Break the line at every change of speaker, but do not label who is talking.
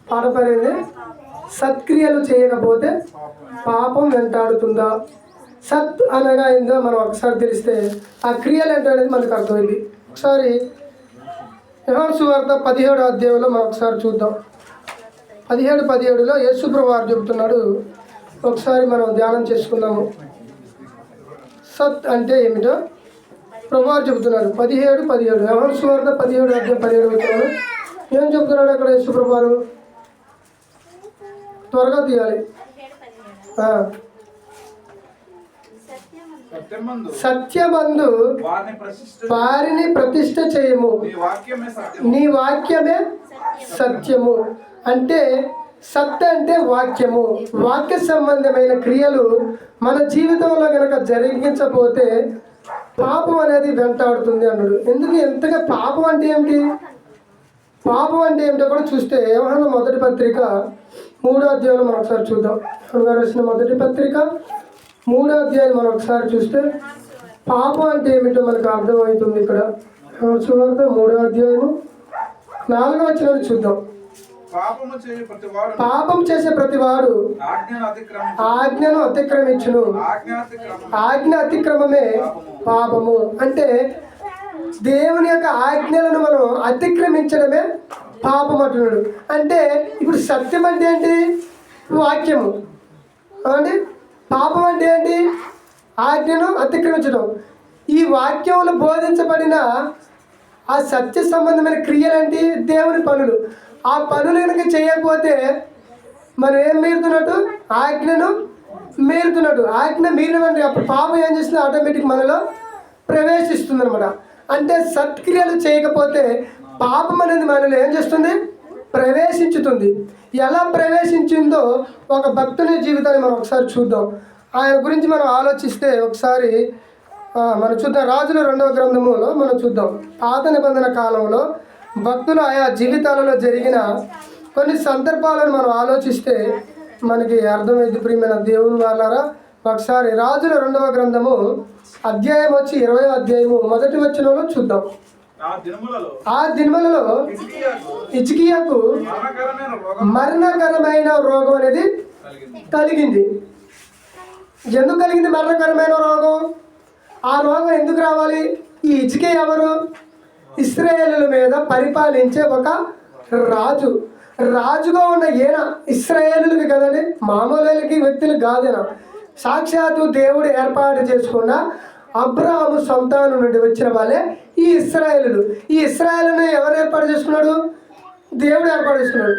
పాట పేరేంది? సత్క్రియలు చేయకపోతే పాపం వెంటాడుతుందా. సత్ అనగా ఏందో మనం ఒకసారి తెలిస్తే ఆ క్రియలు ఏంటో అనేది మనకు అర్థమైంది. ఒకసారి యోహాను సువార్త 17వ అధ్యాయంలో మనం ఒకసారి చూద్దాం. 17:17లో యేసుప్రభువు వారు చెబుతున్నాడు. ఒకసారి మనం ధ్యానం చేసుకుందాము. సత్ అంటే ఏమిటో ప్రభువారు చెబుతున్నారు. 17:17 యోహాను సువార్త 17వ అధ్యాయం 17 ఏం చెబుతున్నాడు అక్కడ యేసుప్రభువు వారు? త్వరగా తీయాలి. సత్యమందు వారిని ప్రతిష్ఠ చేయము, నీ వాక్యమే సత్యము. అంటే సత్ అంటే వాక్యము. వాక్య సంబంధమైన క్రియలు మన జీవితంలో కనుక జరిగించకపోతే పాపం అనేది వెంటాడుతుంది అన్నాడు. ఎందుకు ఎంతగా పాపం అంటే ఏమిటి? పాపం అంటే ఏమిటో కూడా చూస్తే యోహాను మొదటి పత్రిక 3వ అధ్యాయంలో మనం ఒకసారి చూద్దాం. గారు రాసిన మొదటి పత్రిక 3వ అధ్యాయం మనం ఒకసారి చూస్తే పాపం అంటే ఏమిటో మనకు అర్థమవుతుంది. ఇక్కడ సువార్త 3వ అధ్యాయము 4వ వచనం చూద్దాం. పాపం చేసే ప్రతివాడు ఆజ్ఞను అతిక్రమించును, ఆజ్ఞ అతిక్రమమే పాపము. అంటే దేవుని యొక్క ఆజ్ఞలను మనం అతిక్రమించడమే పాపం అంటున్నాడు. అంటే ఇప్పుడు సత్యం అంటే ఏంటి? వాక్యము. అంటే పాపం అంటే ఏంటి? ఆజ్ఞను అతిక్రమించడం. ఈ వాక్యంలో బోధించబడిన ఆ సత్య సంబంధమైన క్రియలేంటి? దేవుని పనులు. ఆ పనులు కనుక చేయకపోతే మనం ఏం మీరుతున్నట్టు? ఆజ్ఞను మీరుతున్నట్టు. ఆజ్ఞ మీరినవండి అప్పుడు పాపం ఏం చేస్తుంది? ఆటోమేటిక్ మనలో ప్రవేశిస్తుంది అనమాట. అంటే సత్క్రియలు చేయకపోతే పాపం అనేది మనలో ఏం చేస్తుంది? ప్రవేశించుతుంది. ఎలా ప్రవేశించిందో ఒక భక్తుని జీవితాన్ని మనం ఒకసారి చూద్దాం. ఆయన గురించి మనం ఆలోచిస్తే ఒకసారి మనం చూద్దాం. రాజుల 2వ గ్రంథములో మనం చూద్దాం. పాత నిబంధన కాలంలో భక్తులు ఆయా జీవితాలలో జరిగిన కొన్ని సందర్భాలను మనం ఆలోచిస్తే మనకి అర్థమైంది. ప్రియమైన దేవుని వాళ్ళారా, ఒకసారి రాజుల 2వ గ్రంథము అధ్యాయం వచ్చి 20వ అధ్యాయము 1వ వచనంలో చూద్దాం. ఆ దినములలో హిజ్కియాకు మరణకరమైన రోగం అనేది కలిగింది. ఎందుకు కలిగింది మరణకరమైన రోగం? ఆ రోగం ఎందుకు రావాలి? ఈ హిజ్కియా ఎవరు? ఇశ్రాయేలుల మీద పరిపాలించే ఒక రాజు. రాజుగా ఉన్న ఈయన ఇశ్రాయేలులకి కదండి, మామూలుకి వ్యక్తులు కాదేనా. సాక్షాత్తు దేవుడు ఏర్పాటు చేసుకున్న అబ్రహాము సంతానం నుండి వచ్చిన వాళ్ళే ఈ ఇశ్రాయేలులు. ఈ ఇశ్రాయేలుని ఎవరు ఏర్పాటు చేసుకున్నాడు? దేవుడు ఏర్పాటు చేసుకున్నాడు.